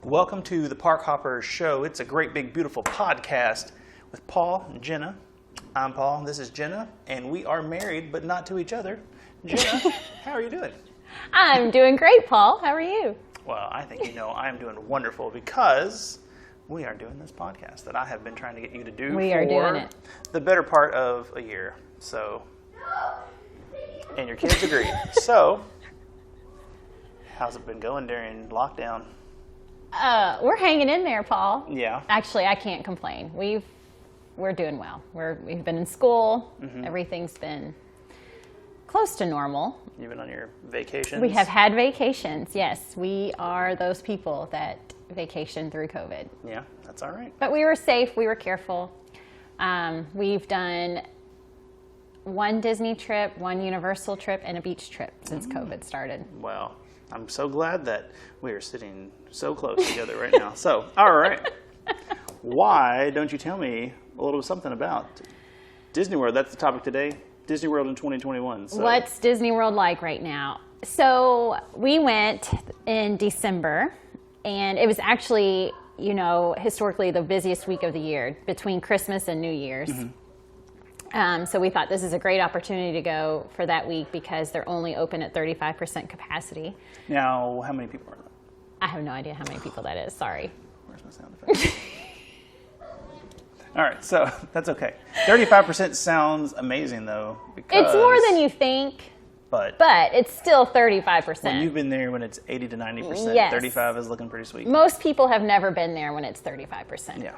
Welcome to the ParkHopper Show. It's a great, big, beautiful podcast with Paul and Jenna. I'm Paul, this is Jenna, and we are married, but not to each other. Jenna, how are you doing? I'm doing great, Paul. How are you? Well, I think you know I'm doing wonderful because we are doing this podcast that I have been trying to get you to do for the better part of a year. So, and your kids agreed. So, how's it been going during lockdown? We're hanging in there, Paul. Yeah. Actually, I can't complain. We're doing well. We've been in school. Mm-hmm. Everything's been close to normal. You've been on your vacations? We have had vacations, yes. We are those people that vacation through COVID. Yeah, that's all right. But we were safe. We were careful. We've done one Disney trip, one Universal trip, and a beach trip since COVID started. Well, I'm so glad that we are sitting so close together right now. So, all right. Why don't you tell me a little something about Disney World? That's the topic today. Disney World in 2021. So. What's Disney World like right now? So we went in December, and it was actually, historically the busiest week of the year between Christmas and New Year's. Mm-hmm. So we thought this is a great opportunity to go for that week because they're only open at 35% capacity. Now, how many people are there? I have no idea how many people that is. Sorry. Where's my sound effect? All right, so that's okay. 35% sounds amazing, though. Because, it's more than you think, but it's still 35%. When you've been there when it's 80 to 90%, yes. 35 is looking pretty sweet. Most people have never been there when it's 35%. Yeah.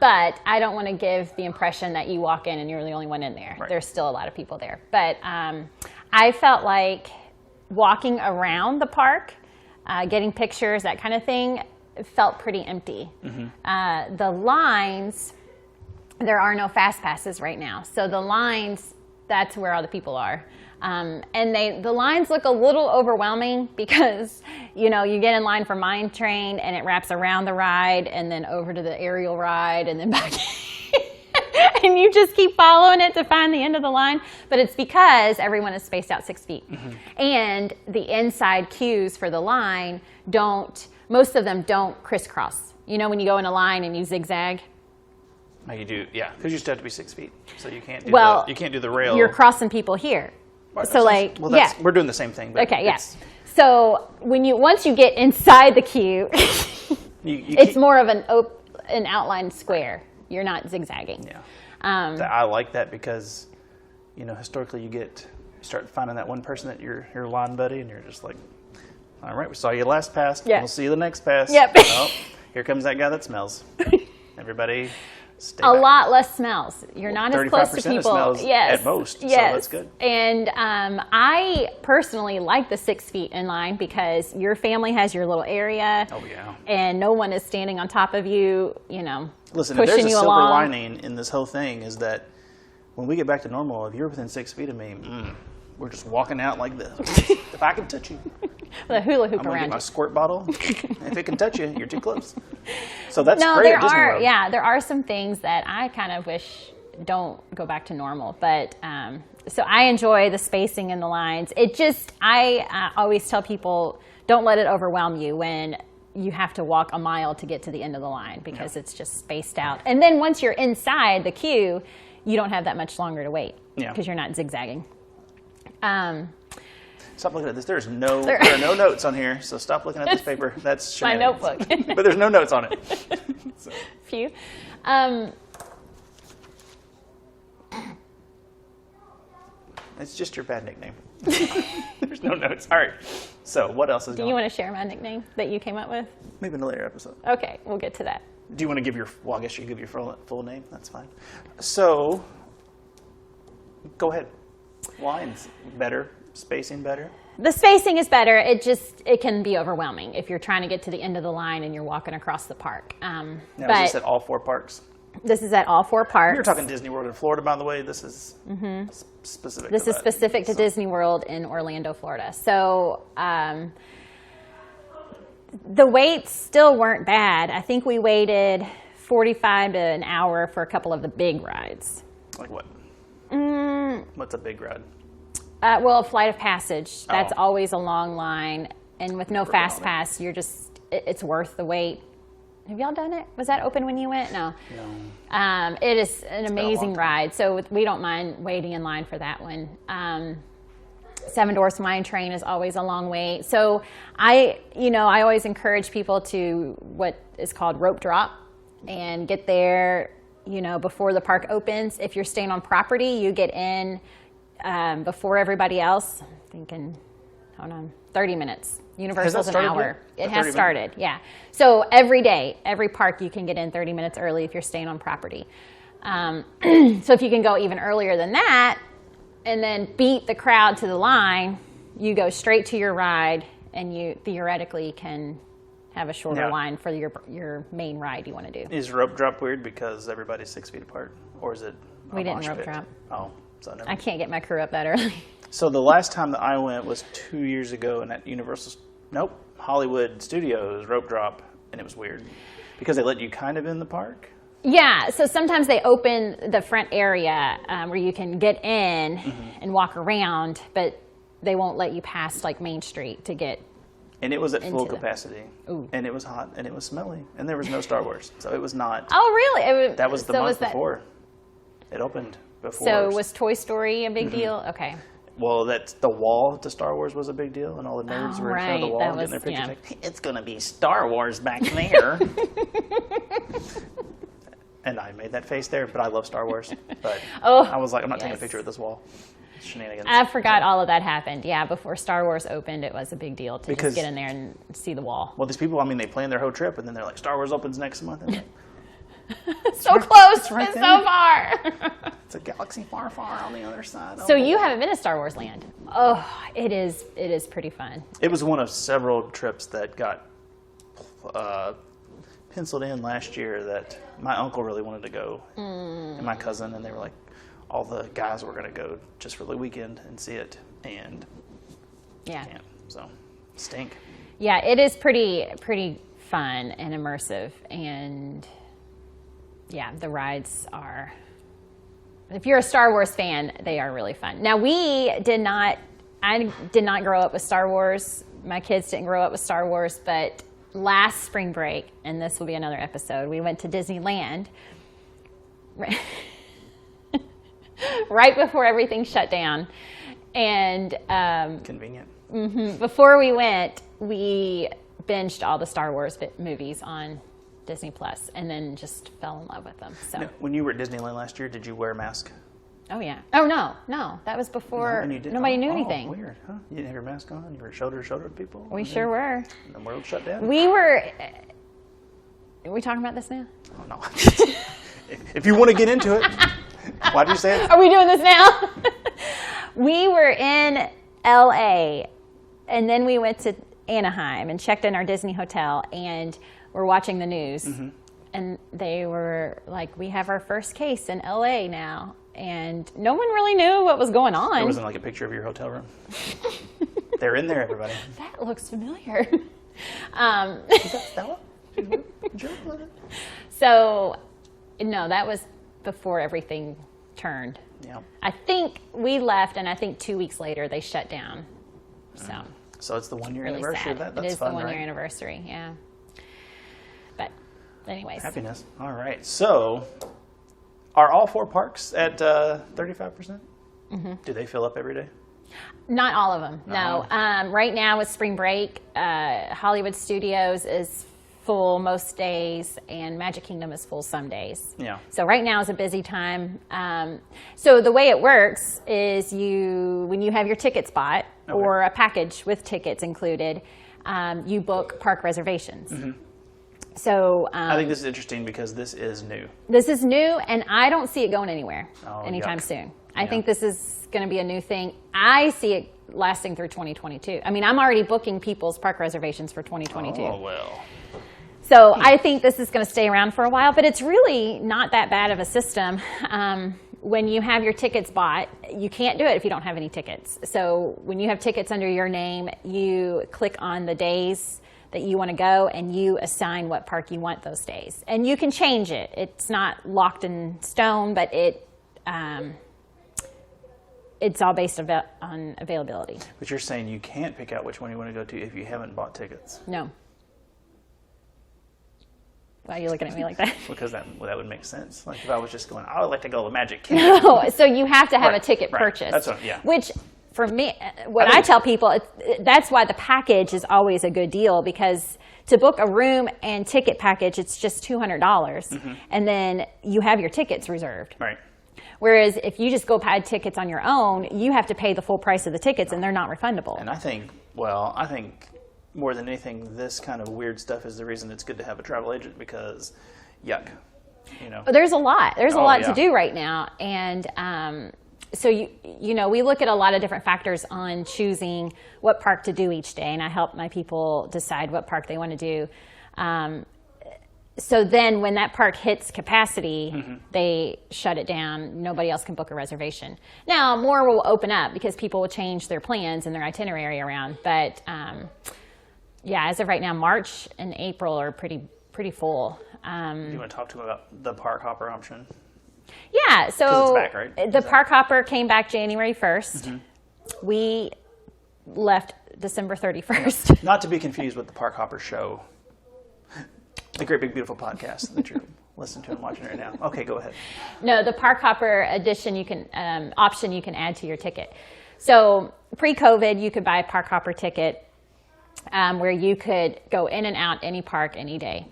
But I don't want to give the impression that you walk in and you're the only one in there. Right. There's still a lot of people there. But I felt like walking around the park, getting pictures, that kind of thing, felt pretty empty. Mm-hmm. The lines, there are no fast passes right now. So the lines, that's where all the people are. And the lines look a little overwhelming because, you get in line for Mine Train and it wraps around the ride and then over to the aerial ride and then back. And you just keep following it to find the end of the line. But it's because everyone is spaced out 6 feet. Mm-hmm. And the inside queues for the line most of them don't crisscross. When you go in a line and you zigzag. You do, yeah, because you still have to be 6 feet. So you can't do you can't do the rail. You're crossing people here. Right, so we're doing the same thing. But okay, yes. Yeah. So once you get inside the queue, it's more of an outlined square. You're not zigzagging. Yeah. I like that because, historically you start finding that one person that your line buddy, and you're just like, all right, we saw you last pass. Yeah. We'll see you the next pass. Yep. Oh, here comes that guy that smells. Everybody. A lot less smells. You're not as close to people. Smells yes. At most. Yes. So that's good. And I personally like the 6 feet in line because your family has your little area. Oh yeah. And no one is standing on top of you. Listen, pushing if there's a you silver along. lining in this whole thing is that when we get back to normal, if you're within 6 feet of me, we're just walking out like this. If I can touch you. The hula hoop I'm gonna around get my you. Squirt bottle. If it can touch you, you're too close. So that's great at Disney World. There are some things that I kind of wish don't go back to normal. But so I enjoy the spacing in the lines. I always tell people, don't let it overwhelm you when you have to walk a mile to get to the end of the line because it's just spaced out. And then once you're inside the queue, you don't have that much longer to wait because you're not zigzagging. Stop looking at this. There are no notes on here, so stop looking at this paper. That's my notebook. But there's no notes on it. So. Few. It's just your bad nickname. There's no notes. All right. So what else is going on? Do you want to share my nickname that you came up with? Maybe in a later episode. Okay, we'll get to that. Do you want to give I guess you can give your full name. That's fine. So go ahead. Lines better. Spacing better? The spacing is better. It can be overwhelming if you're trying to get to the end of the line and you're walking across the park. Now, is this at all 4 parks? This is at all 4 parks. You're talking Disney World in Florida, by the way. This is specific. This is specific to Disney World in Orlando, Florida. So the waits still weren't bad. I think we waited 45 to an hour for a couple of the big rides. Like what? What's a big ride? Well, a Flight of Passage. That's always a long line. And with no fast pass, it's worth the wait. Have y'all done it? Was that open when you went? No. It is an amazing ride. So we don't mind waiting in line for that one. Seven Dwarfs Mine Train is always a long wait. So I always encourage people to what is called rope drop and get there, before the park opens. If you're staying on property, you get in before everybody else. I'm thinking, 30 minutes. Universal's an hour. It has started, yeah. So every day, every park, you can get in 30 minutes early if you're staying on property. So if you can go even earlier than that and then beat the crowd to the line, you go straight to your ride and you theoretically can have a shorter line for your main ride you want to do. Is rope drop weird because everybody's 6 feet apart? Or is it We didn't rope drop. Oh, so I can't get my crew up that early. So the last time that I went was 2 years ago, and at Hollywood Studios rope drop, and it was weird because they let you kind of in the park. Yeah, so sometimes they open the front area where you can get in and walk around, but they won't let you pass like Main Street to get. And it was at full capacity. Ooh. And it was hot, and it was smelly, and there was no Star Wars, so it was not. Oh, really? That was the month before. It opened before. So was Toy Story a big deal? Okay. Well, the wall to Star Wars was a big deal, and all the nerds were in front of the wall getting their pictures. Like, it's going to be Star Wars back there. And I made that face there, but I love Star Wars. But I was like, I'm not taking a picture of this wall. It's shenanigans. I forgot all of that happened. Yeah, before Star Wars opened, it was a big deal to just get in there and see the wall. Well, these people, they plan their whole trip, and then they're like, Star Wars opens next month. And so close, it's so far. It's a galaxy far, far on the other side. So you haven't been to Star Wars Land? Oh, it is pretty fun. It was one of several trips that got penciled in last year that my uncle really wanted to go, and my cousin, and they were like, all the guys were going to go just for the weekend and see it, and so stink. Yeah, it is pretty fun and immersive, and the rides are, if you're a Star Wars fan, they are really fun. Now I did not grow up with Star Wars. My kids didn't grow up with Star Wars, but last spring break, and this will be another episode, we went to Disneyland right before everything shut down. And convenient. Before we went, we binged all the Star Wars movies on Disney Plus, and then just fell in love with them. So now, when you were at Disneyland last year, did you wear a mask? Oh yeah. Oh no, that was before nobody knew anything. Weird, huh? You didn't have your mask on. You were shoulder to shoulder with people. We sure were. And the world shut down. We were. Are we talking about this now? Oh no. If you want to get into it, why do you say it? Are we doing this now? We were in L.A. and then we went to Anaheim and checked in our Disney hotel, and we're watching the news, and they were like, "We have our first case in L.A. now." And no one really knew what was going on. There wasn't like a picture of your hotel room. They're in there, everybody. That looks familiar. Is that Stella? So, no, that was before everything turned. Yeah. I think we left, and I think 2 weeks later they shut down. So it's the 1 year really anniversary. Sad. That's it is fun, the 1 year right? anniversary, yeah. But, anyways. Happiness. All right. So, are all 4 parks at 35%? Do they fill up every day? Not all of them, no. Right now with spring break, Hollywood Studios is full most days, and Magic Kingdom is full some days. Yeah. So right now is a busy time. So the way it works is when you have your ticket spot or a package with tickets included, you book park reservations. So I think this is interesting because this is new. This is new, and I don't see it going anywhere anytime soon. I think this is going to be a new thing. I see it lasting through 2022. I mean, I'm already booking people's park reservations for 2022. Oh, well. So I think this is going to stay around for a while, but it's really not that bad of a system. When you have your tickets bought, you can't do it if you don't have any tickets. So when you have tickets under your name, you click on the days that you want to go, and you assign what park you want those days. And you can change it. It's not locked in stone, but it's all based on availability. But you're saying you can't pick out which one you want to go to if you haven't bought tickets. No. Why are you looking at me like that? Because that would make sense. Like if I was just going, I would like to go to Magic Kingdom. No, so you have to have a ticket purchased. That's what, yeah. Which, for me, I tell people, that's why the package is always a good deal, because to book a room and ticket package, it's just $200, and then you have your tickets reserved. Right. Whereas if you just go buy tickets on your own, you have to pay the full price of the tickets, and they're not refundable. And I think more than anything, this kind of weird stuff is the reason it's good to have a travel agent, because yuck, you know. There's a lot. There's a lot to do right now. And so, you know, we look at a lot of different factors on choosing what park to do each day. And I help my people decide what park they want to do. So then when that park hits capacity, they shut it down. Nobody else can book a reservation. Now, more will open up because people will change their plans and their itinerary around. But yeah, as of right now, March and April are pretty full. Do you want to talk to me about the ParkHopper option? Yeah, so it's back, right? The ParkHopper came back January 1st. We left December 31st. Not to be confused with the ParkHopper Show, the great big beautiful podcast that you're listening to and watching right now. Okay, go ahead. No, the ParkHopper edition option you can add to your ticket. So pre-COVID, you could buy a ParkHopper ticket where you could go in and out any park any day.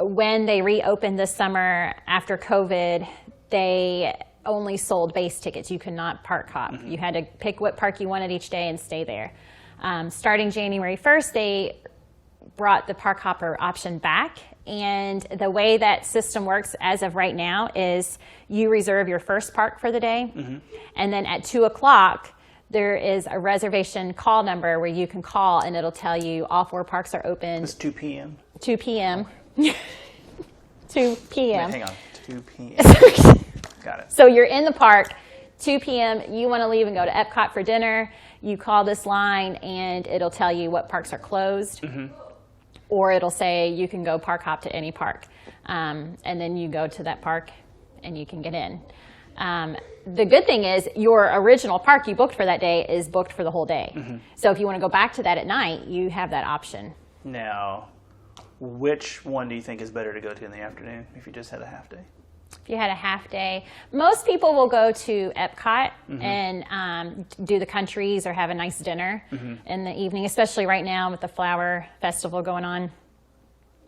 When they reopened this summer after COVID, they only sold base tickets. You could not park hop. You had to pick what park you wanted each day and stay there. Starting January 1st, they brought the ParkHopper option back. And the way that system works as of right now is you reserve your first park for the day. And then at 2 o'clock, there is a reservation call number where you can call, and it'll tell you all 4 parks are open. It's 2 p.m.? 2 p.m. 2 p.m. Wait, hang on. 2 p.m. Got it. So you're in the park, 2 p.m. You want to leave and go to Epcot for dinner. You call this line, and it'll tell you what parks are closed. Or it'll say you can go park hop to any park. And then you go to that park, and you can get in. The good thing is your original park you booked for that day is booked for the whole day. So if you want to go back to that at night, you have that option. Now, which one do you think is better to go to in the afternoon if you just had a half day? If you had a half day, most people will go to Epcot and do the countries or have a nice dinner in the evening, especially right now with the Flower Festival going on.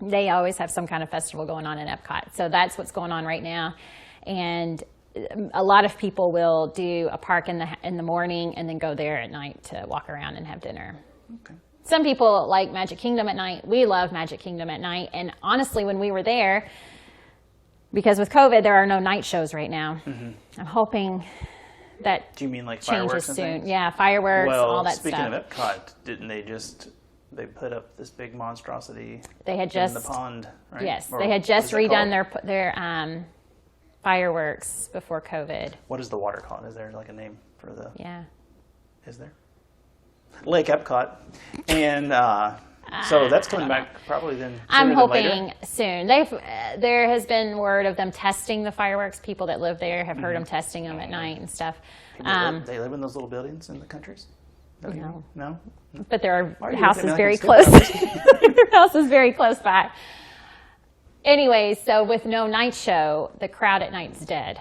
They always have some kind of festival going on in Epcot. So that's what's going on right now. And a lot of people will do a park in the morning and then go there at night to walk around and have dinner. Okay. Some people like Magic Kingdom at night. We love Magic Kingdom at night. And honestly, when we were there, because with COVID, there are no night shows right now. I'm hoping that do you mean like changes fireworks and soon. things? Yeah, fireworks, all that stuff. Speaking of Epcot, didn't they put up this big monstrosity in the pond, right? Yes, or they had just redone their fireworks before COVID. What is the water called? Is there like a name for the... Yeah. Is there? Lake Epcot. And so that's coming back probably then sooner I'm hoping than later. soon. There has been word of them testing the fireworks. People that live there have heard them testing them at night and stuff. They live in those little buildings in the countries? No. No? But their house is very close. Their house is very close by. Anyways, so with no night show, the crowd at night's dead.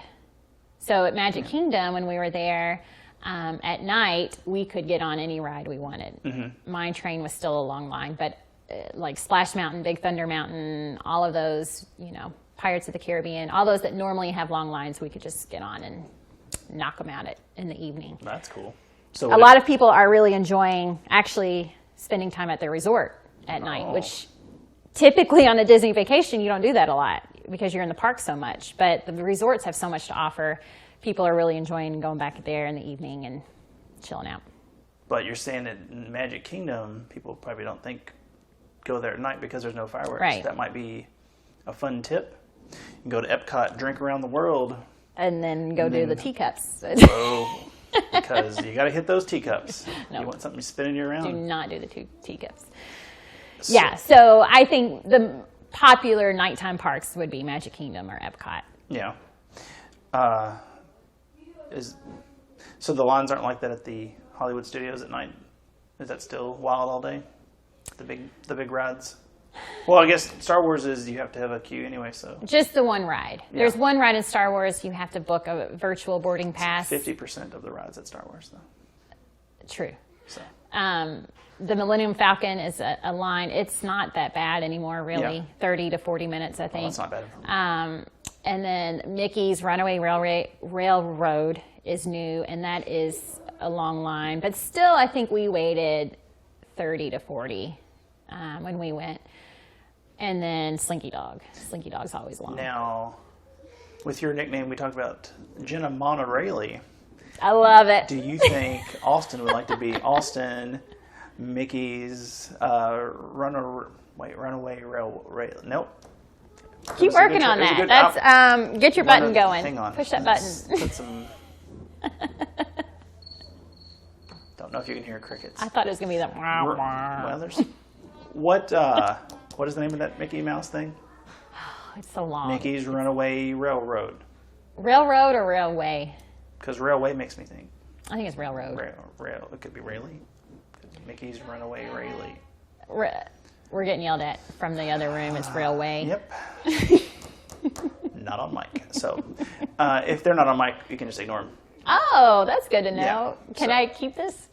So at Magic Kingdom, when we were there, at night, we could get on any ride we wanted. Mine Train was still a long line, but like Splash Mountain, Big Thunder Mountain, all of those, Pirates of the Caribbean, all those that normally have long lines, we could just get on and knock them out in the evening. That's cool. So a lot of people are really enjoying actually spending time at their resort at night, which typically on a Disney vacation, you don't do that a lot because you're in the park so much. But the resorts have so much to offer. People are really enjoying going back there in the evening and chilling out. But you're saying that in Magic Kingdom, people probably don't go there at night because there's no fireworks. Right. That might be a fun tip. You can go to Epcot, drink around the world. And then do the teacups. Because you got to hit those teacups. No. You want something spinning you around. Do not do the teacups. So I think the popular nighttime parks would be Magic Kingdom or Epcot. Yeah. So the lines aren't like that at the Hollywood Studios at night? Is that still wild all day? The big rides? Well, I guess Star Wars is you have to have a queue anyway, so. Just the one ride. Yeah. There's one ride in Star Wars you have to book a virtual boarding pass. 50% of the rides at Star Wars, though. True. So. The Millennium Falcon is a line. It's not that bad anymore, really. Yeah. 30 to 40 minutes, I think. That's not bad. And then Mickey's Runaway Railroad is new, and that is a long line. But still, I think we waited 30 to 40 when we went. And then Slinky Dog. Slinky Dog's always long. Now, with your nickname, we talked about Jenna and Railey. I love it. Do you think Austin would like to be Austin, Mickey's Runaway Rail? Nope. Keep working on that. That's get your button going. Hang on. Push that button. Put some. Don't know if you can hear crickets. I thought it was gonna be that. Well, there's what is the name of that Mickey Mouse thing? It's so long. Mickey's Runaway Railroad. Railroad or railway? Because railway makes me think. I think it's railroad. Rail. It could be Railey. Mickey's Runaway Railey. We're getting yelled at from the other room. It's railway. Yep. Not on mic. So if they're not on mic, you can just ignore them. Oh, that's good to know. Yeah. Can I keep this?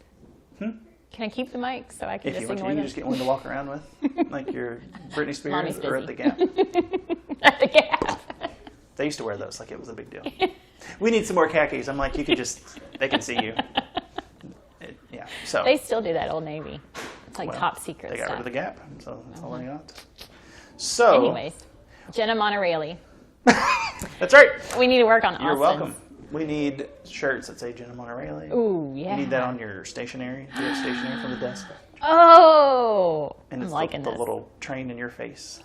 Can I keep the mic so I can just ignore them? You just get one to walk around with, like your Britney Spears or at the Gap. At the Gap. They used to wear those like it was a big deal. We need some more khakis. I'm like, they can see you. Yeah. So they still do that, Old Navy. It's like top secret They got stuff. rid of the Gap, so that's all I got. So anyways, Jenna and Railey. That's right. We need to work on Austin. You're welcome. We need shirts that say Jenna and Railey. Ooh, yeah. You need that on your stationery. Do you have stationery from the desk? Oh, and it's I'm liking the this. little train in your face.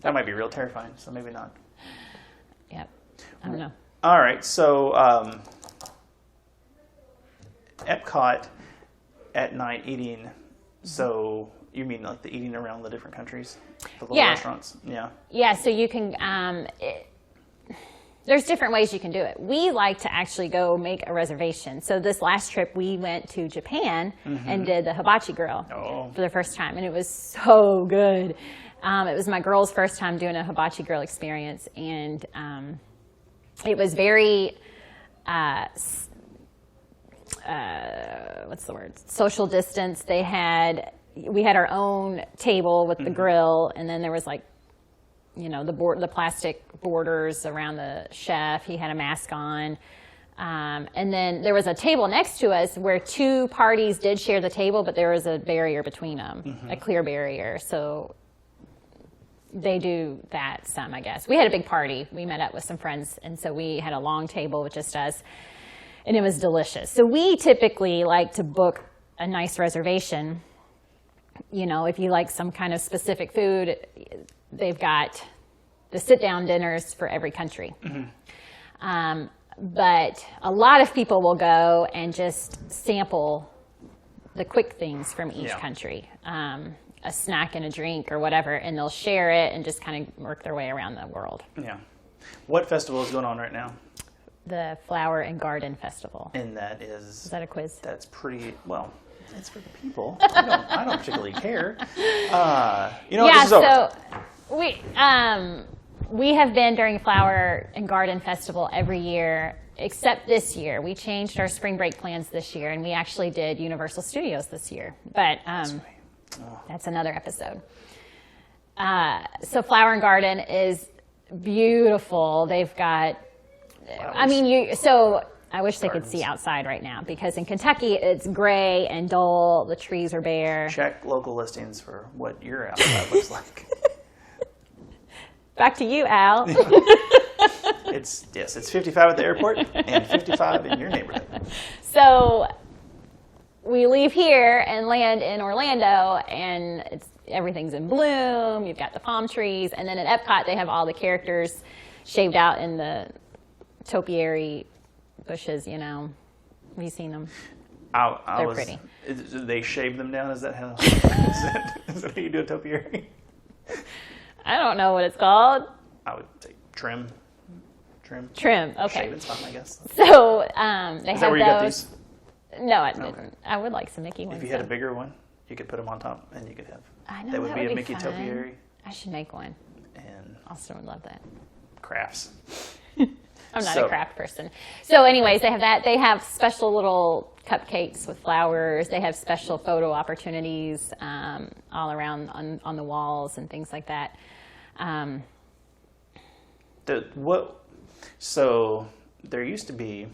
That might be real terrifying, so maybe not. Yep. I don't know. All right, so Epcot at night eating. So you mean like the eating around the different countries, the little restaurants? Yeah. Yeah. So you can. There's different ways you can do it. We like to actually go make a reservation. So this last trip we went to Japan and did the hibachi grill for the first time, and it was so good. It was my girl's first time doing a hibachi grill experience, and it was very, what's the word? Social distance. We had our own table with the grill, and then there was like, the plastic borders around the chef. He had a mask on. And then there was a table next to us where two parties did share the table, but there was a barrier between them, a clear barrier. So they do that some, I guess. We had a big party. We met up with some friends, and so we had a long table with just us, and it was delicious. So we typically like to book a nice reservation. If you like some kind of specific food, they've got the sit-down dinners for every country. But a lot of people will go and just sample the quick things from each country, a snack and a drink or whatever, and they'll share it and just kind of work their way around the world. Yeah. What festival is going on right now? The Flower and Garden Festival. And that is... Is that a quiz? That's pretty... Well... It's for the people. I don't particularly care. This is over. So we have been during Flower and Garden Festival every year, except this year. We changed our spring break plans this year, and we actually did Universal Studios this year. But that's another episode. So Flower and Garden is beautiful. They've got... flowers. I wish they could see outside right now, because in Kentucky it's gray and dull. The trees are bare. Check local listings for what your outside looks like. Back to you, Al. It's 55 at the airport and 55 in your neighborhood. So we leave here and land in Orlando, and everything's in bloom. You've got the palm trees, and then at Epcot they have all the characters shaved out in the topiary bushes, Have you seen them? They're pretty. They shave them down? Is that how? Is that how you do a topiary? I don't know what it's called. I would say trim. Trim. Okay. Shaving's fine, I guess. So they have Is that where you got these? No, I didn't. I would like some Mickey ones. If you had a bigger one. You could put them on top, and you could have. I know that would be a Mickey fun. topiary. I should make one. And Austin would love that. Crafts. I'm not a craft person. So anyways, they have that. They have special little cupcakes with flowers. They have special photo opportunities all around on the walls and things like that. So there used to be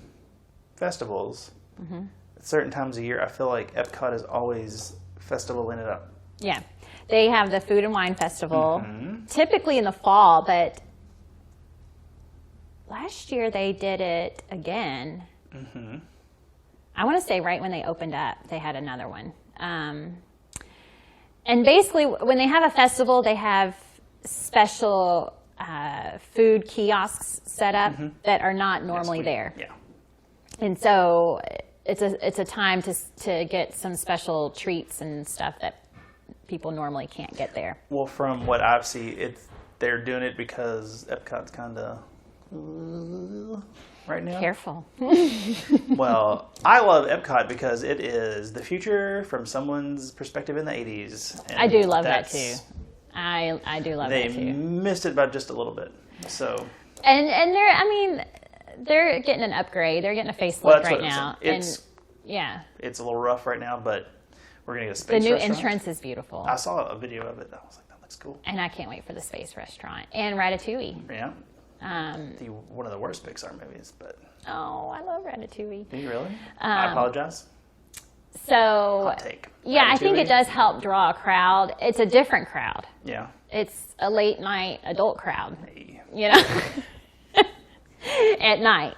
festivals at certain times of year. I feel like Epcot is always festival-ing it up. Yeah. They have the Food and Wine Festival, typically in the fall, but last year they did it again. I want to say right when they opened up, they had another one. And basically, when they have a festival, they have special food kiosks set up that are not normally there. Yeah. And so it's a time to get some special treats and stuff that people normally can't get there. Well, from what I've seen, they're doing it because Epcot's kind of right now. Careful. Well, I love Epcot because it is the future from someone's perspective in the 80s. And I do love that too. I do love that too. They missed it by just a little bit. So. And they're getting an upgrade. They're getting a facelift right now. It's a little rough right now, but we're gonna get a space. The new restaurant. entrance is beautiful. I saw a video of it. I was like, that looks cool. And I can't wait for the space restaurant and Ratatouille. Yeah. One of the worst Pixar movies, but. Oh, I love Ratatouille. Do you really? I apologize. So. Hot take. Yeah, Ratatouille. I think it does help draw a crowd. It's a different crowd. Yeah. It's a late night adult crowd. Hey. You know. At night.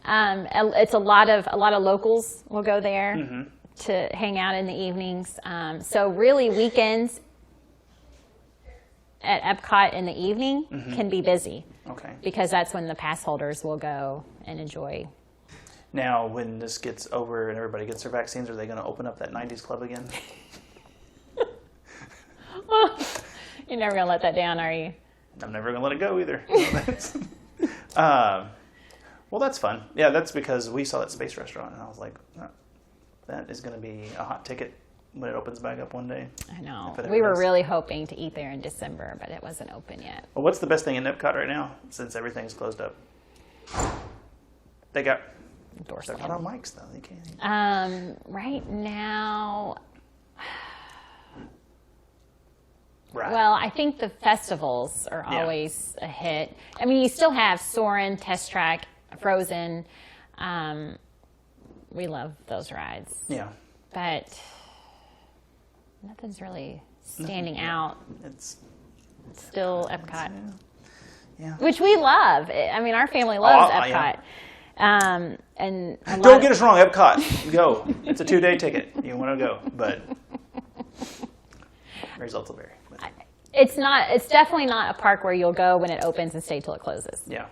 It's a lot of locals will go there to hang out in the evenings. So really weekends at Epcot in the evening can be busy. Okay. Because that's when the pass holders will go and enjoy. Now, when this gets over and everybody gets their vaccines, are they going to open up that 90s club again? You're never going to let that down, are you? I'm never going to let it go either. Well, that's fun. Yeah, that's because we saw that space restaurant, and I was like, that is going to be a hot ticket when it opens back up one day. I know. We were really hoping to eat there in December, but it wasn't open yet. Well, what's the best thing in Epcot right now, since everything's closed up? They got... They're not on mics, though. They can't. Right now... Right. Well, I think the festivals are always a hit. I mean, you still have Soarin', Test Track, Frozen. We love those rides. Yeah. But nothing's really standing out. It's still Epcot. Yeah. Which we love. I mean, our family loves Epcot. Yeah. And don't get us wrong, Epcot. Go. It's a 2-day ticket. You want to go, but results will vary. It's definitely not a park where you'll go when it opens and stay till it closes. Yeah.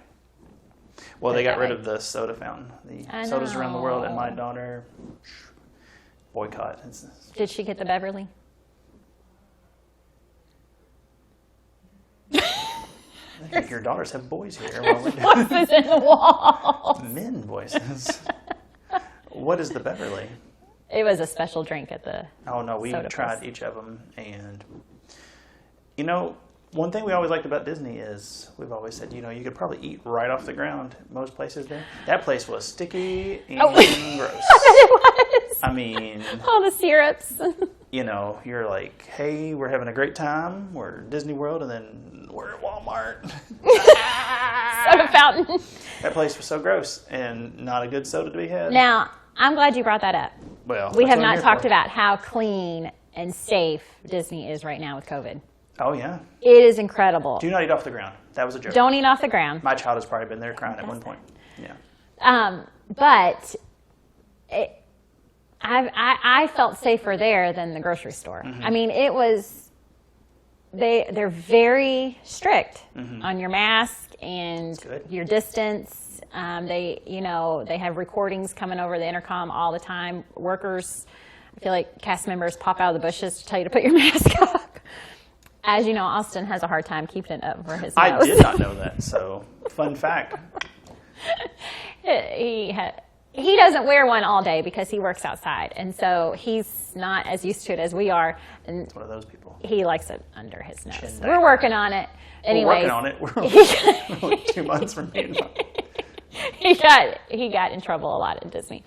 Well, they got rid of the soda fountain. The sodas around the world, and my daughter boycott. Did she get the Beverly? I think your daughters have boys here. Voices in the wall. Men voices. What is the Beverly? It was a special drink at the Oh, no, we tried each of them. And, you know, one thing we always liked about Disney is we've always said, you know, you could probably eat right off the ground most places there. That place was sticky and gross. It was. I mean... all the syrups. You know, you're like, hey, we're having a great time. We're at Disney World, and then we're at Walmart. Soda fountain. That place was so gross and not a good soda to be had. Now, I'm glad you brought that up. Well, we have not talked about how clean and safe Disney is right now with COVID. Oh, yeah. It is incredible. Do not eat off the ground. That was a joke. Don't eat off the ground. My child has probably been there crying at one point. Yeah. But I felt safer there than the grocery store. I mean, it was, they're very strict on your mask and your distance. They have recordings coming over the intercom all the time. Workers, I feel like cast members pop out of the bushes to tell you to put your mask up. As you know, Austin has a hard time keeping it up for his nose. I did not know that, so fun fact. He he doesn't wear one all day because he works outside, and so he's not as used to it as we are. And it's one of those people. He likes it under his nose. We're working on it. Anyways, we're working on it. We're only 2 months from being done. He got in trouble a lot at Disney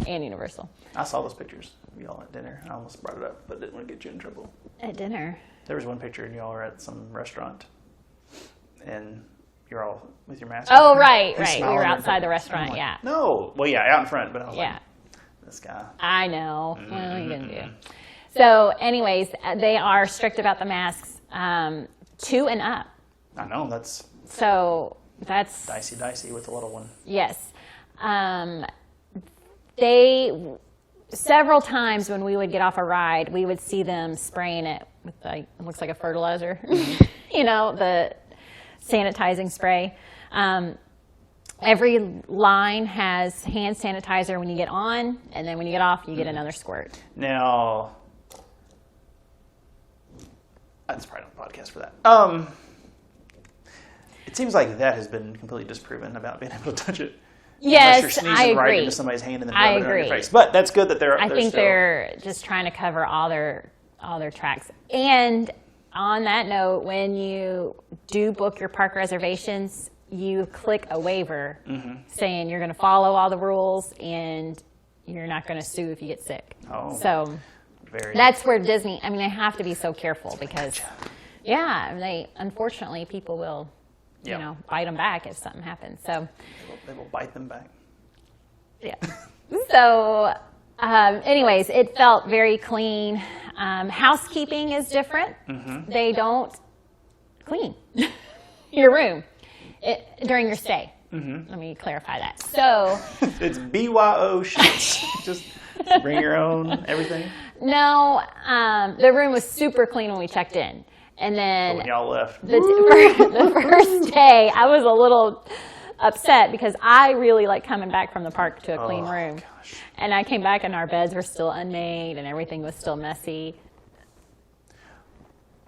and Universal. I saw those pictures of y'all at dinner. I almost brought it up, but didn't want to get you in trouble. At dinner? There was one picture and y'all were at some restaurant, and you're all with your mask. Oh, right. We were outside the restaurant, like, yeah. No. Well, yeah, out in front, but I was like, this guy. I know. What are you going to do? So, anyways, they are strict about the masks, 2 and up. I know, that's dicey with the little one. Yes. They several times when we would get off a ride, we would see them spraying it with it looks like a fertilizer, the sanitizing spray. Every line has hand sanitizer when you get on, and then when you get off, you get another squirt. Now, that's probably not the podcast for that. It seems like that has been completely disproven about being able to touch it. Yes, you're sneezing right into somebody's hand and then rubbing it on your face. But that's good that they're just trying to cover all their tracks. And on that note, when you do book your park reservations, you click a waiver saying you're going to follow all the rules and you're not going to sue if you get sick. Oh, so that's where Disney. I mean, they have to be so careful because, unfortunately, people will. Bite them back if something happens. So they will bite them back. Yeah. So, anyways, it felt very clean. Housekeeping is different. They don't clean your room during your stay. Let me clarify that. So it's BYO shit. Just bring your own everything. No, the room was super clean when we checked in. And then when y'all left, the first day, I was a little upset because I really like coming back from the park to a clean room. Gosh. And I came back and our beds were still unmade and everything was still messy.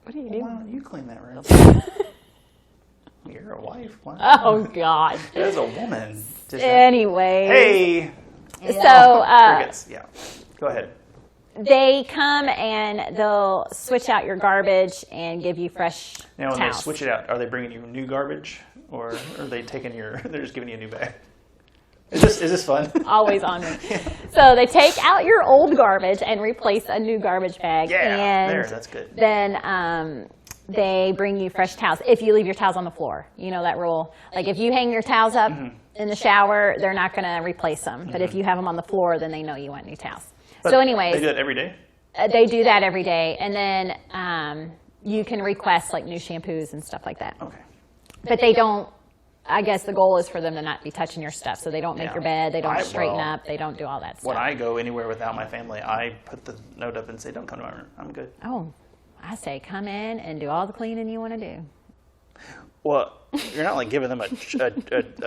What are you doing? Why don't you clean that room? You're a wife. Wow. Oh, God. As a woman. Anyway. Hey. So, crickets. Yeah. Go ahead. They come and they'll switch out your garbage and give you fresh Now, when towels. they switch it out, are they bringing you new garbage, or are they they're just giving you a new bag? Is this fun? Always on me. Yeah. So they take out your old garbage and replace a new garbage bag. Yeah, that's good. Then they bring you fresh towels if you leave your towels on the floor. You know that rule. Like if you hang your towels up in the shower, they're not going to replace them. But if you have them on the floor, then they know you want new towels. But so anyways. They do that every day? They do that every day. And then you can request like new shampoos and stuff like that. Okay. But they don't, I guess the goal is for them to not be touching your stuff. So they don't make your bed, they don't straighten up, they don't do all that stuff. When I go anywhere without my family, I put the note up and say, don't come to my room. I'm good. Oh, I say come in and do all the cleaning you want to do. Well, you're not like giving them a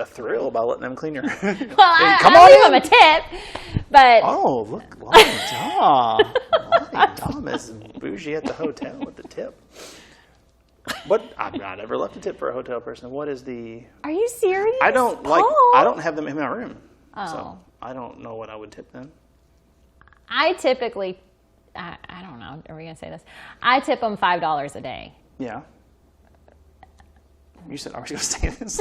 thrill by letting them clean your room. Well, I give them a tip, but... Oh, look, Lottie Dom. Lottie Dom is bougie at the hotel with the tip. What? I've not ever left a tip for a hotel person. What is the... Are you serious? I don't Paul? I don't have them in my room. Oh. So I don't know what I would tip them. I typically... I don't know. Are we going to say this? I tip them $5 a day. Yeah. You said, are we going to say this?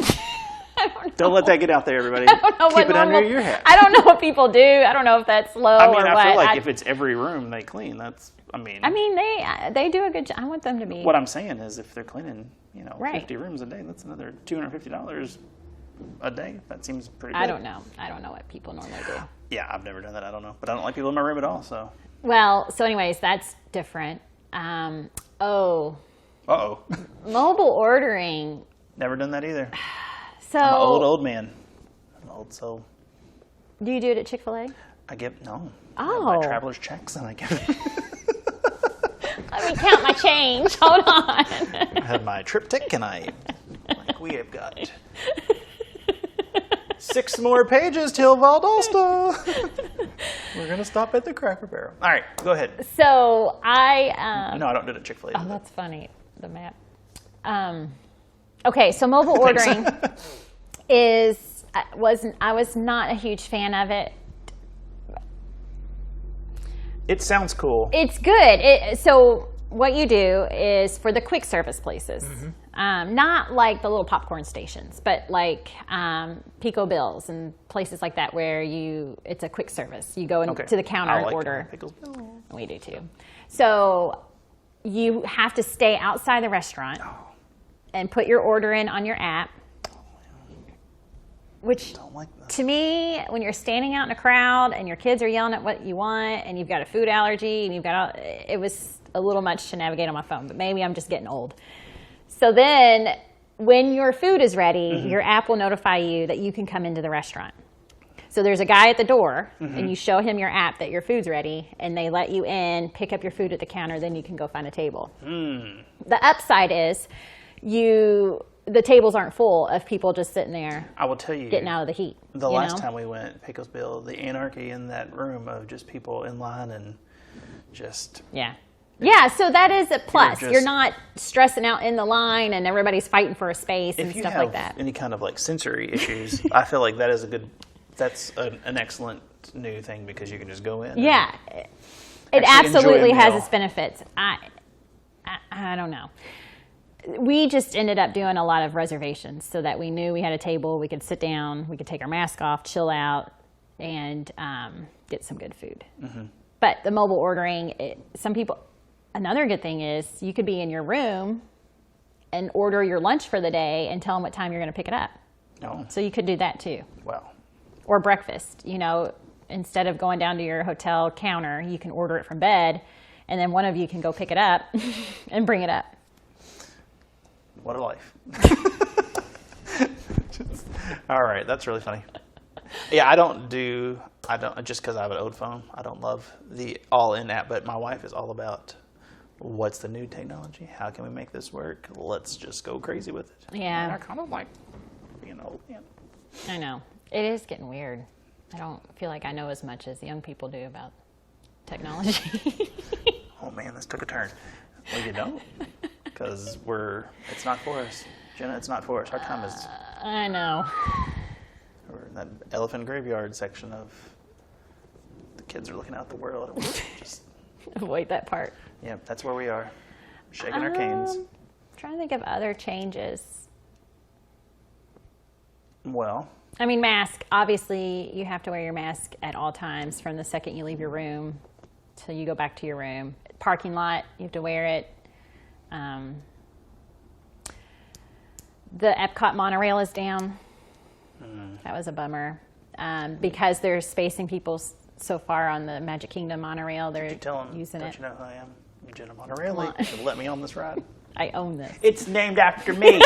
I don't know. Don't let that get out there, everybody. I don't know Keep it under your hat. I don't know what people do. I don't know if that's low or what. I feel like if it's every room they clean, that's, they do a good job. I want them to be. What I'm saying is if they're cleaning, right. 50 rooms a day, that's another $250 a day. That seems pretty good. I don't know. I don't know what people normally do. Yeah, I've never done that. I don't know. But I don't like people in my room at all, so. Well, so anyways, that's different. Uh-oh. Mobile ordering. Never done that either. So I'm an old man. I'm an old soul. Do you do it at Chick-fil-A? I give, no. Oh. I have my traveler's checks and I give it. Let me count my change. Hold on. I have my triptych and we have got 6 more pages till Valdosta. We're going to stop at the Cracker Barrel. All right, go ahead. So No, I don't do it at Chick-fil-A. Oh, that's funny, the map. Okay, so mobile ordering is I was not a huge fan of it. It sounds cool. It's good. So what you do is for the quick service places, not like the little popcorn stations, but like Pico Bills and places like that where it's a quick service. You go to the counter and order. Pickles Bills. We do too. So you have to stay outside the restaurant and put your order in on your app. Which, to me, when you're standing out in a crowd and your kids are yelling at what you want and you've got a food allergy and it was a little much to navigate on my phone, but maybe I'm just getting old. So then when your food is ready, your app will notify you that you can come into the restaurant. So there's a guy at the door and you show him your app that your food's ready and they let you in, pick up your food at the counter, then you can go find a table. The upside is the tables aren't full of people just sitting there. I will tell you, getting out of the heat. The last time we went, Pickles Bill, the anarchy in that room of just people in line and just so that is a plus. You're not stressing out in the line and everybody's fighting for a space and stuff like that. If you have any kind of like sensory issues, I feel like that's an excellent new thing because you can just go in. Yeah, it absolutely has its benefits. I don't know. We just ended up doing a lot of reservations so that we knew we had a table, we could sit down, we could take our mask off, chill out, and get some good food. But the mobile ordering, another good thing is you could be in your room and order your lunch for the day and tell them what time you're going to pick it up. So you could do that too. Wow. Or breakfast, instead of going down to your hotel counter, you can order it from bed, and then one of you can go pick it up and bring it up. What a life. All right, that's really funny. Yeah, I don't just because I have an old phone, I don't love the all-in app, but my wife is all about what's the new technology? How can we make this work? Let's just go crazy with it. Yeah. And I kind of like being old. Yeah. I know. It is getting weird. I don't feel like I know as much as young people do about technology. Oh man, this took a turn. Well, you don't. Because it's not for us. Jenna, it's not for us. Our time is... I know. We're in that elephant graveyard section of the kids are looking out the world. And we're just... Avoid that part. Yeah, that's where we are. Shaking our canes. I'm trying to think of other changes. Well... I mean, mask. Obviously, you have to wear your mask at all times from the second you leave your room till you go back to your room. Parking lot, you have to wear it. The Epcot monorail is down. That was a bummer because they're spacing people so far on the Magic Kingdom monorail. They're using it. Don't you know who I am? Jenna Railey. Let me on this ride. I own this. It's named after me.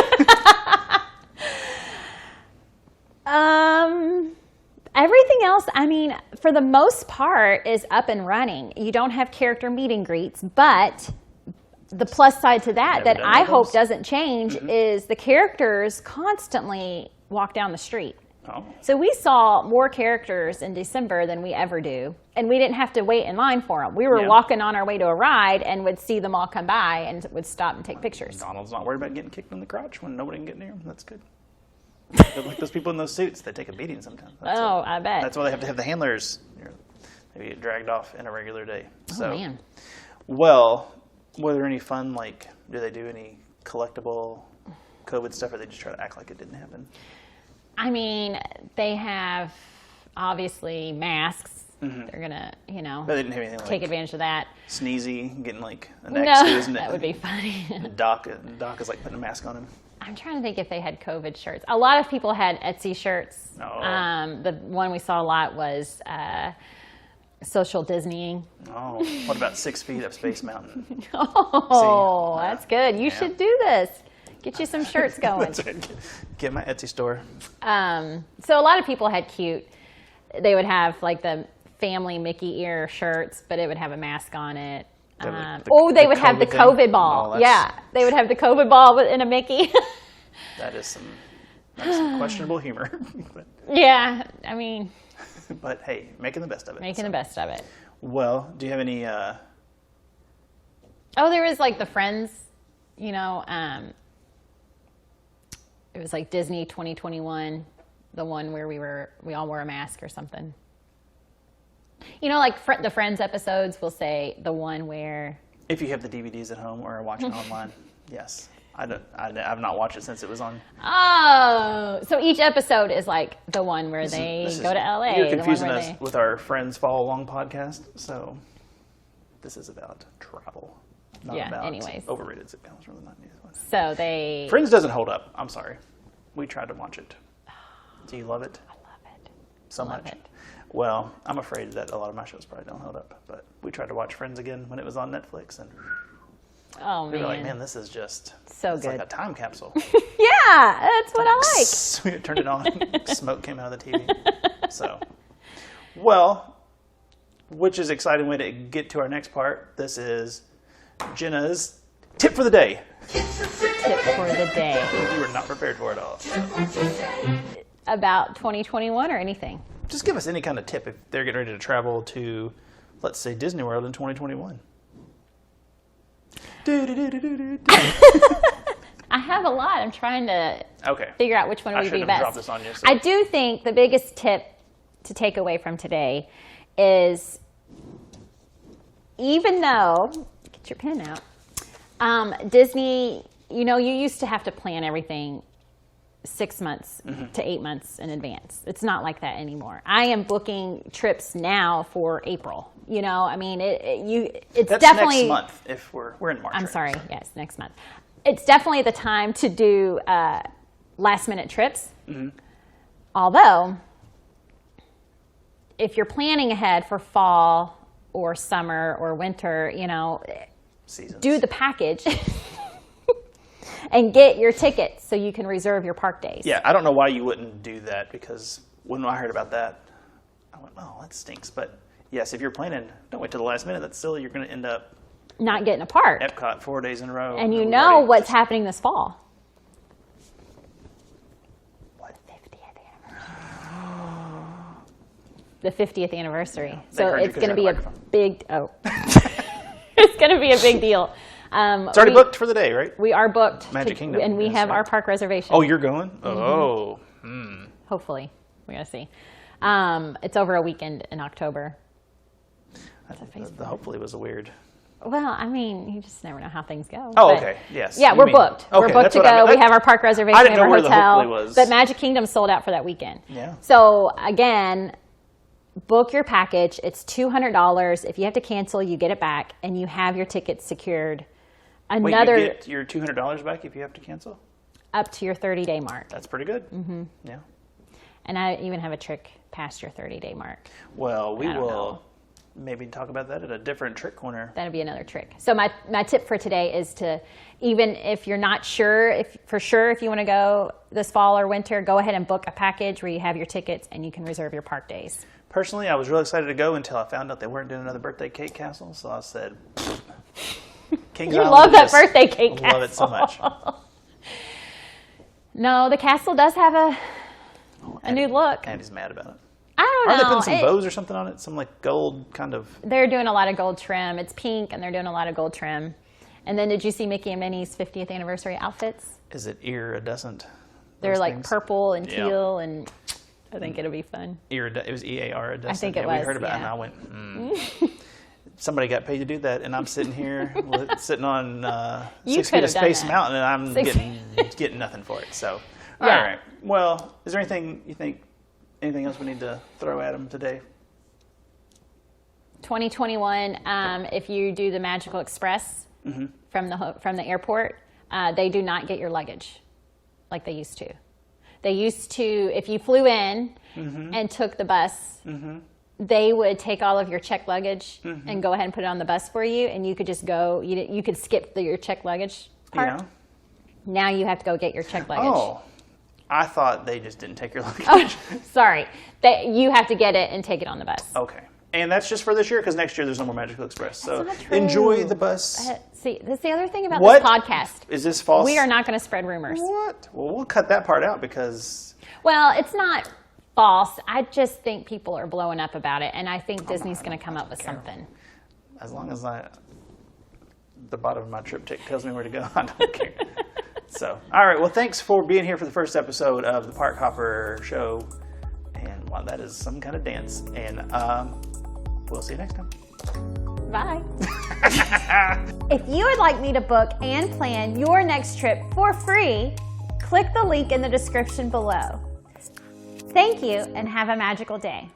Everything else, I mean, for the most part, is up and running. You don't have character meet and greets, but the plus side to that I hope doesn't change is the characters constantly walk down the street. So we saw more characters in December than we ever do, and we didn't have to wait in line for them. We were walking on our way to a ride and would see them all come by and would stop and take pictures. Donald's not worried about getting kicked in the crotch when nobody can get near him. That's good. Like those people in those suits, they take a beating sometimes. I bet. That's why they have to have the handlers. They get dragged off in a regular day. So, man. Well, were there any fun, do they do any collectible COVID stuff, or they just try to act like it didn't happen? I mean, they have, obviously, masks. They're going to, but they didn't have anything take advantage of that. Sneezy, getting an X to his neck. That would be funny. Doc is putting a mask on him. I'm trying to think if they had COVID shirts. A lot of people had Etsy shirts. The one we saw a lot was social Disneying. What about 6 feet up Space Mountain? That's good. You should do this. Get you some shirts going. That's right. Get my Etsy store. So a lot of people had cute. They would have the family Mickey ear shirts, but it would have a mask on it. They would have the COVID ball. They would have the COVID ball in a Mickey. That is some questionable humor. Yeah, I mean. But hey, making the best of it. The best of it. Well, do you have any? There was the Friends. It was Disney 2021 The one where we all wore a mask or something. You know, like the Friends episodes will say the one where... If you have the DVDs at home or are watching online, yes. I've not watched it since it was on. Oh, so each episode is like the one where they go to LA. You're confusing us with our Friends Follow Along podcast, so this is about travel, not about overrated sitcoms from the 90s. So Friends doesn't hold up. I'm sorry. We tried to watch it. Do you love it? I love it. So much. Well, I'm afraid that a lot of my shows probably don't hold up, but we tried to watch Friends again when it was on Netflix, and we were like, man, this is just so good. Like a time capsule. Yeah, that's what I like. We turned it on, smoke came out of the TV. So, well, which is an exciting way to get to our next part. This is Jenna's tip for the day. Tip for the day. You were not prepared for it all. About 2021 or anything? Just give us any kind of tip if they're getting ready to travel to, let's say, Disney World in 2021. I have a lot. I'm trying to figure out which one would be best. Dropped this on you, so. I do think the biggest tip to take away from today is, even though, get your pen out, Disney, you know, you used to have to plan everything 6 months to 8 months in advance. It's not like that anymore. I am booking trips now for April. You know, I mean, it's That's definitely next month if we're in March. I'm sorry. Yes, next month. It's definitely the time to do last minute trips. Although, if you're planning ahead for fall or summer or winter, you know, do the package. And get your tickets so you can reserve your park days. Yeah, I don't know why you wouldn't do that, because when I heard about that, I went, oh, that stinks. But yes, if you're planning, don't wait till the last minute. That's still, you're going to end up not getting a park. Epcot 4 days in a row. And you know what's happening this fall. What? 50th anniversary. The 50th anniversary. Yeah, so it's going to be a big, it's going to be a big deal. It's already booked for the day, right? We are booked. Magic Kingdom. And we have our park reservation. Oh, you're going? Oh. Hopefully. We're going to see. It's over a weekend in October. The hopefully was a weird... Well, I mean, you just never know how things go. Oh, okay. Yes. Yeah, we're booked. We're booked to go. We have our park reservation. I didn't know where the hopefully was. But Magic Kingdom sold out for that weekend. Yeah. So, again, book your package. It's $200. If you have to cancel, you get it back, and you have your tickets secured. Wait, you get your $200 back if you have to cancel? Up to your 30-day mark. That's pretty good. Yeah. And I even have a trick past your 30-day mark. Well, we will maybe talk about that at a different trick corner. That'll be another trick. So my tip for today is to, even if you're not sure, if you want to go this fall or winter, go ahead and book a package where you have your tickets and you can reserve your park days. Personally, I was really excited to go until I found out they weren't doing another birthday cake castle. So I said, Kings Island, love that birthday cake castle. I love it so much. No, the castle does have a new look. Andy's mad about it. I don't know. Aren't they putting some bows or something on it? Some like gold kind of... They're doing a lot of gold trim. It's pink and they're doing a lot of gold trim. And then did you see Mickey and Minnie's 50th anniversary outfits? Is it iridescent? They're like purple and teal, and I think it'll be fun. It was E-A-R-idescent. I think it was. We heard about it and I went, Somebody got paid to do that, and I'm sitting here sitting on 6 feet of Space Mountain, and I'm getting nothing for it. So, all right. Well, is there anything else we need to throw at them today? 2021, if you do the Magical Express from the airport, they do not get your luggage like they used to. They used to, if you flew in and took the bus, they would take all of your checked luggage and go ahead and put it on the bus for you, and you could just go. You could skip your checked luggage part. Yeah. Now you have to go get your checked luggage. Oh, I thought they just didn't take your luggage. Oh, sorry. You have to get it and take it on the bus. Okay. And that's just for this year, because next year there's no more Magical Express. So enjoy the bus. See, that's the other thing about this podcast. Is this false? We are not going to spread rumors. What? Well, we'll cut that part out because... Well, it's not false. I just think people are blowing up about it, and I think Disney's going to come up with something. As long as the bottom of my trip tick tells me where to go, I don't care. So, all right. Well, thanks for being here for the first episode of the ParkHopper Show. And wow, that is some kind of dance. And we'll see you next time. Bye. If you would like me to book and plan your next trip for free, click the link in the description below. Thank you and have a magical day.